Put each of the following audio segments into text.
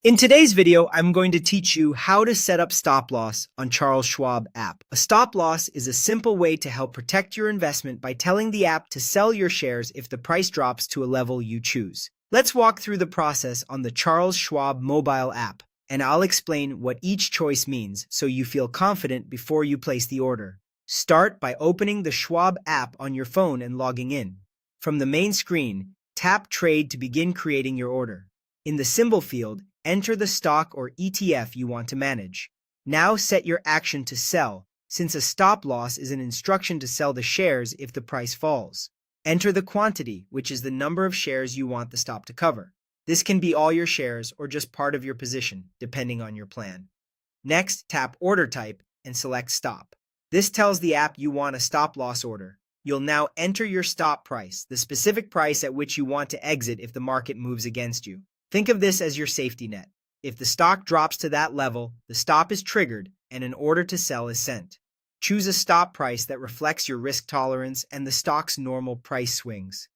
In today's video, I'm going to teach you how to set up stop loss on Charles Schwab app. A stop loss is a simple way to help protect your investment by telling the app to sell your shares if the price drops to a level you choose. Let's walk through the process on the Charles Schwab mobile app, and I'll explain what each choice means so you feel confident before you place the order. Start by opening the Schwab app on your phone and logging in. From the main screen, tap Trade to begin creating your order. In the symbol field, enter the stock or ETF you want to manage. Now set your action to sell, since a stop loss is an instruction to sell the shares if the price falls. Enter the quantity, which is the number of shares you want the stop to cover. This can be all your shares or just part of your position, depending on your plan. Next, tap Order Type and select Stop. This tells the app you want a stop loss order. You'll now enter your stop price, the specific price at which you want to exit if the market moves against you. Think of this as your safety net. If the stock drops to that level, the stop is triggered and an order to sell is sent. Choose a stop price that reflects your risk tolerance and the stock's normal price swings.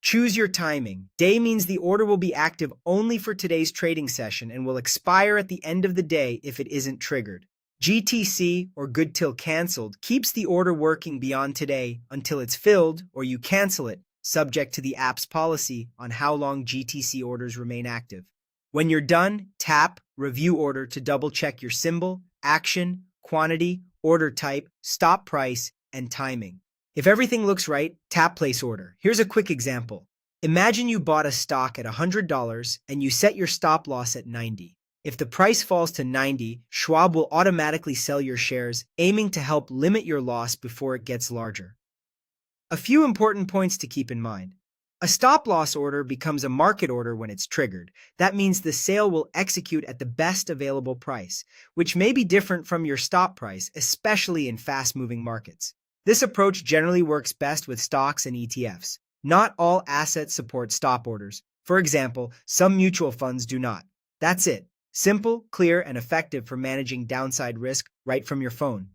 Choose your timing. Day means the order will be active only for today's trading session and will expire at the end of the day if it isn't triggered. GTC, or good till canceled, keeps the order working beyond today until it's filled or you cancel it, subject to the app's policy on how long GTC orders remain active. When you're done, tap Review Order to double-check your symbol, action, quantity, order type, stop price, and timing. If everything looks right, tap Place Order. Here's a quick example. Imagine you bought a stock at $100 and you set your stop loss at 90. If the price falls to 90, Schwab will automatically sell your shares, aiming to help limit your loss before it gets larger. A few important points to keep in mind. A stop-loss order becomes a market order when it's triggered. That means the sale will execute at the best available price, which may be different from your stop price, especially in fast-moving markets. This approach generally works best with stocks and ETFs. Not all assets support stop orders. For example, some mutual funds do not. That's it. Simple, clear, and effective for managing downside risk right from your phone.